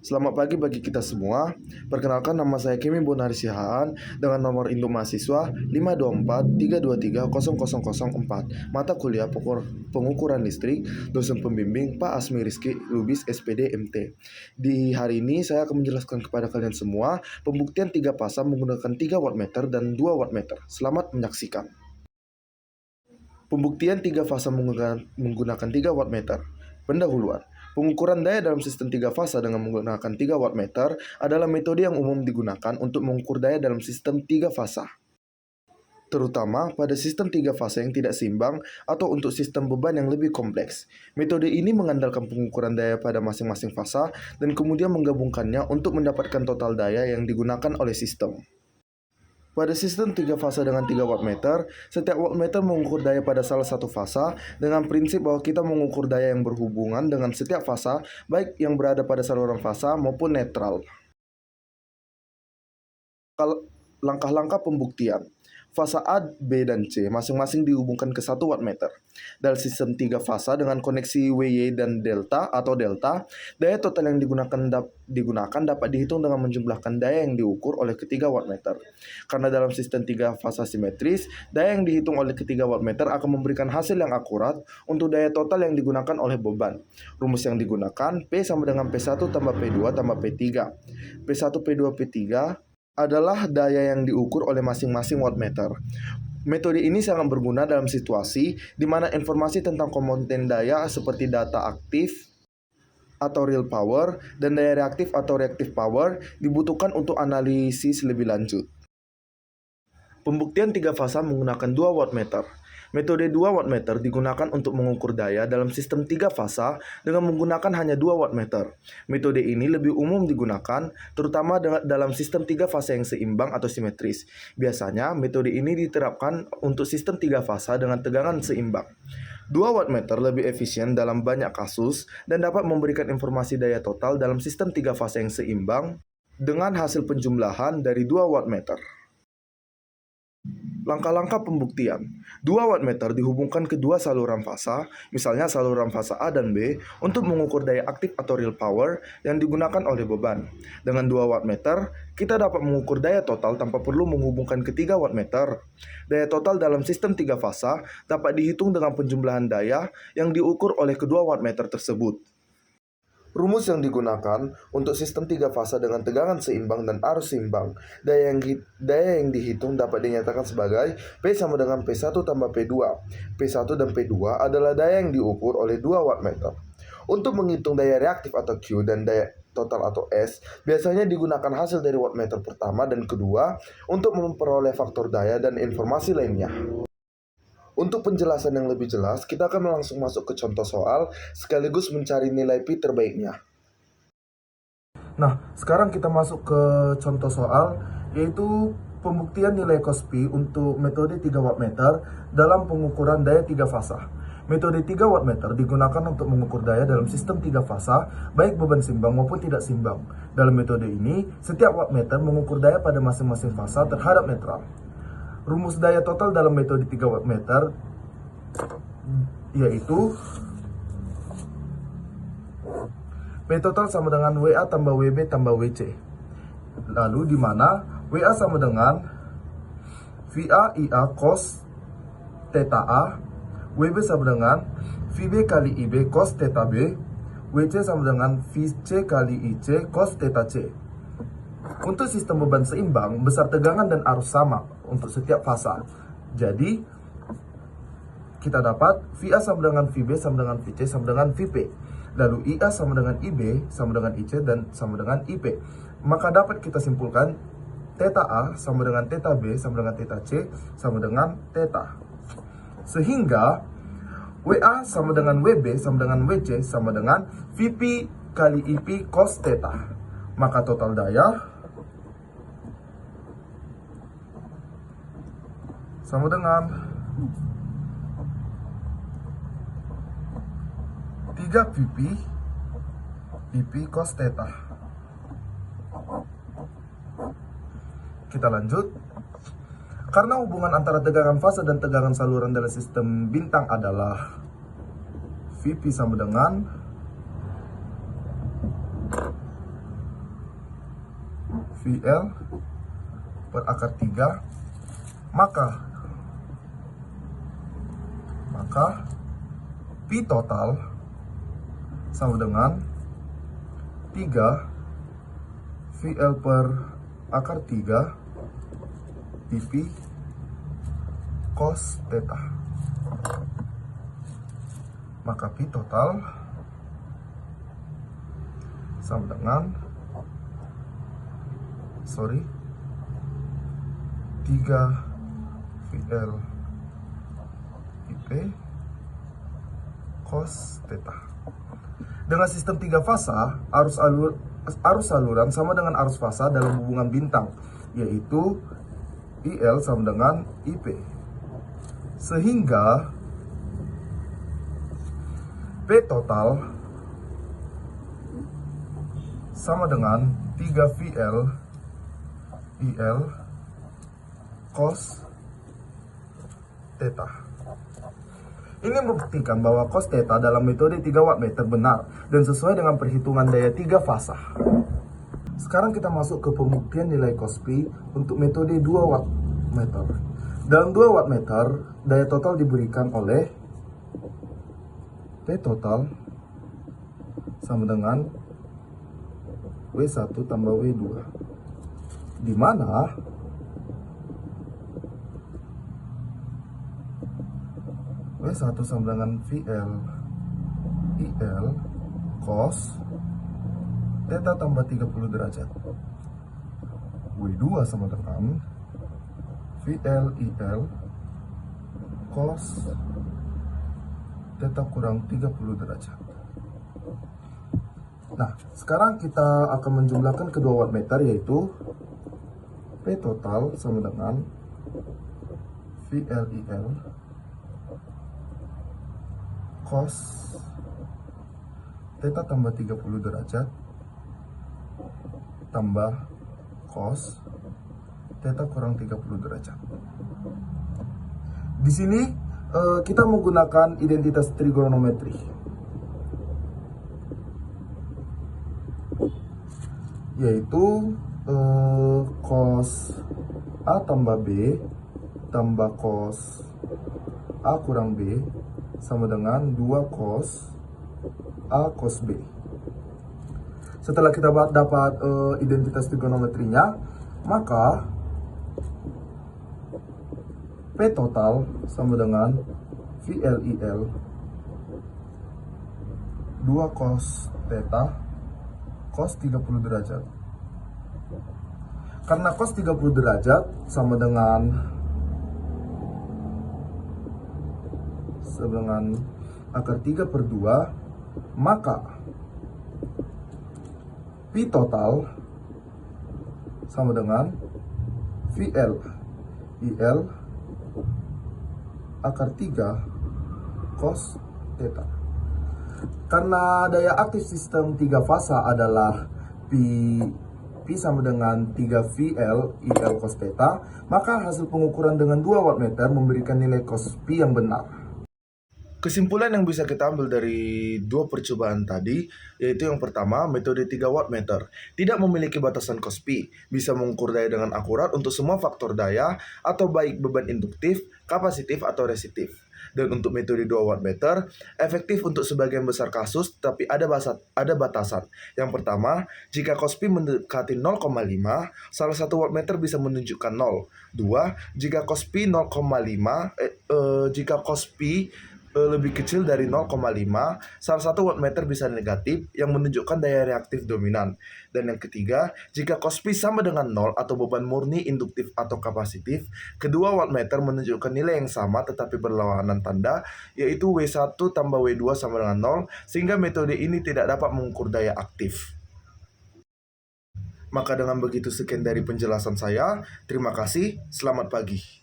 Selamat pagi bagi kita semua. Perkenalkan, nama saya Kemi Bonari Sihaan dengan nomor induk mahasiswa 524-323-00004. Mata kuliah pengukuran listrik, dosen pembimbing Pak Asmi Rizky Lubis SPD MT. Di hari ini saya akan menjelaskan kepada kalian semua pembuktian 3 fasa menggunakan 3 wattmeter dan 2 wattmeter. Selamat menyaksikan. Pembuktian 3 fasa menggunakan 3 wattmeter. Pendahuluan. Pengukuran daya dalam sistem 3 fasa dengan menggunakan 3 wattmeter adalah metode yang umum digunakan untuk mengukur daya dalam sistem 3 fasa, terutama pada sistem 3 fasa yang tidak seimbang atau untuk sistem beban yang lebih kompleks. Metode ini mengandalkan pengukuran daya pada masing-masing fasa dan kemudian menggabungkannya untuk mendapatkan total daya yang digunakan oleh sistem. Pada sistem 3 fasa dengan 3 wattmeter, setiap wattmeter mengukur daya pada salah satu fasa dengan prinsip bahwa kita mengukur daya yang berhubungan dengan setiap fasa, baik yang berada pada saluran fasa maupun netral. Langkah-langkah pembuktian. Fasa A, B, dan C masing-masing dihubungkan ke 1 wattmeter. Dalam sistem 3 fasa dengan koneksi WY dan delta atau delta, daya total yang digunakan dapat dihitung dengan menjumlahkan daya yang diukur oleh ketiga wattmeter. Karena dalam sistem 3 fasa simetris, daya yang dihitung oleh ketiga wattmeter akan memberikan hasil yang akurat untuk daya total yang digunakan oleh beban. Rumus yang digunakan P sama dengan P1 tambah P2 tambah P3. P1, P2, P3 adalah daya yang diukur oleh masing-masing wattmeter. Metode ini sangat berguna dalam situasi di mana informasi tentang komponen daya seperti data aktif atau real power dan daya reaktif atau reactive power dibutuhkan untuk analisis lebih lanjut. Pembuktian 3 fasa menggunakan 2 wattmeter. Metode 2 wattmeter digunakan untuk mengukur daya dalam sistem 3 fasa dengan menggunakan hanya 2 wattmeter. Metode ini lebih umum digunakan terutama dalam sistem 3 fasa yang seimbang atau simetris. Biasanya metode ini diterapkan untuk sistem 3 fasa dengan tegangan seimbang. 2 wattmeter lebih efisien dalam banyak kasus dan dapat memberikan informasi daya total dalam sistem 3 fasa yang seimbang dengan hasil penjumlahan dari 2 wattmeter. Langkah-langkah pembuktian. 2 wattmeter dihubungkan ke 2 saluran fasa, misalnya saluran fasa A dan B, untuk mengukur daya aktif atau real power yang digunakan oleh beban. Dengan 2 wattmeter, kita dapat mengukur daya total tanpa perlu menghubungkan ke 3 wattmeter. Daya total dalam sistem 3 fasa dapat dihitung dengan penjumlahan daya yang diukur oleh kedua wattmeter tersebut. Rumus yang digunakan untuk sistem 3 fasa dengan tegangan seimbang dan arus seimbang. Daya yang dihitung dapat dinyatakan sebagai P sama dengan P1 tambah P2. P1 dan P2 adalah daya yang diukur oleh 2 wattmeter. Untuk menghitung daya reaktif atau Q dan daya total atau S, biasanya digunakan hasil dari wattmeter pertama dan kedua untuk memperoleh faktor daya dan informasi lainnya. Untuk penjelasan yang lebih jelas, kita akan langsung masuk ke contoh soal sekaligus mencari nilai pi terbaiknya. Nah, sekarang kita masuk ke contoh soal, yaitu pembuktian nilai cos pi untuk metode 3 wattmeter dalam pengukuran daya 3 fasa. Metode 3 wattmeter digunakan untuk mengukur daya dalam sistem 3 fasa, baik beban seimbang maupun tidak seimbang. Dalam metode ini, setiap wattmeter mengukur daya pada masing-masing fasa terhadap netral. Rumus daya total dalam metode 3 wattmeter yaitu P total sama dengan WA tambah WB tambah WC. Lalu di mana WA sama dengan VA IA cos theta A, WB sama dengan VB kali IB cos theta B, WC sama dengan VC kali IC cos theta C. Untuk sistem beban seimbang, besar tegangan dan arus sama untuk setiap fasa. Jadi, kita dapat VA sama dengan VB sama dengan VC sama dengan VP. Lalu IA sama dengan IB sama dengan IC dan sama dengan IP. Maka dapat kita simpulkan theta A sama dengan theta B sama dengan theta C sama dengan theta. Sehingga WA sama dengan WB sama dengan WC sama dengan VP kali IP cos theta. Maka total daya sama dengan 3 PP cos theta. Kita lanjut. Karena hubungan antara tegangan fasa dan tegangan saluran dalam sistem bintang adalah VP sama dengan VL per akar 3, maka P total sama dengan 3 VL per akar 3 PP cos theta. Maka P total sama dengan 3 VL IP cos theta. Dengan sistem 3 fasa, arus saluran sama dengan arus fasa dalam hubungan bintang, yaitu IL sama dengan IP. Sehingga P total sama dengan 3 VL IL cos theta. Ini membuktikan bahwa cos theta dalam metode 3 wattmeter benar dan sesuai dengan perhitungan daya 3 fasa. Sekarang kita masuk ke pembuktian nilai cos P untuk metode 2 wattmeter. Dalam 2 wattmeter, daya total diberikan oleh P total sama dengan W1 tambah W2, di mana W1 sama dengan VL IL cos theta tambah 30 derajat. W2 sama dengan VL IL cos theta kurang 30 derajat. Nah, sekarang kita akan menjumlahkan kedua wattmeter, yaitu P total sama dengan VL IL cos theta tambah 30 derajat tambah cos theta kurang 30 derajat. Di sini kita menggunakan identitas trigonometri, yaitu cos A tambah B tambah cos A kurang B sama dengan 2 cos A cos B. Setelah kita dapat identitas trigonometrinya, maka P total sama dengan VLIL 2 cos theta cos 30 derajat. Karena cos 30 derajat sama dengan akar 3 per 2, maka P total sama dengan VL IL akar 3 cos theta. Karena daya aktif sistem 3 fasa adalah P sama dengan 3 VL IL cos theta, maka hasil pengukuran dengan 2 wattmeter memberikan nilai cos P yang benar. Kesimpulan yang bisa kita ambil dari 2 percobaan tadi, yaitu yang pertama, metode 3 wattmeter tidak memiliki batasan cos P, bisa mengukur daya dengan akurat untuk semua faktor daya, atau baik beban induktif, kapasitif, atau resistif. Dan untuk metode 2 wattmeter, efektif untuk sebagian besar kasus, tapi ada batasan. Yang pertama, jika cos P mendekati 0,5, salah satu wattmeter bisa menunjukkan 0. 2, jika cos P 0,5, jika cos P lebih kecil dari 0,5, salah satu wattmeter bisa negatif yang menunjukkan daya reaktif dominan. Dan yang ketiga, jika cos P sama dengan 0 atau beban murni induktif atau kapasitif, kedua wattmeter menunjukkan nilai yang sama tetapi berlawanan tanda, yaitu W1 tambah W2 sama dengan 0, sehingga metode ini tidak dapat mengukur daya aktif. Maka dengan begitu sekian dari penjelasan saya. Terima kasih, selamat pagi.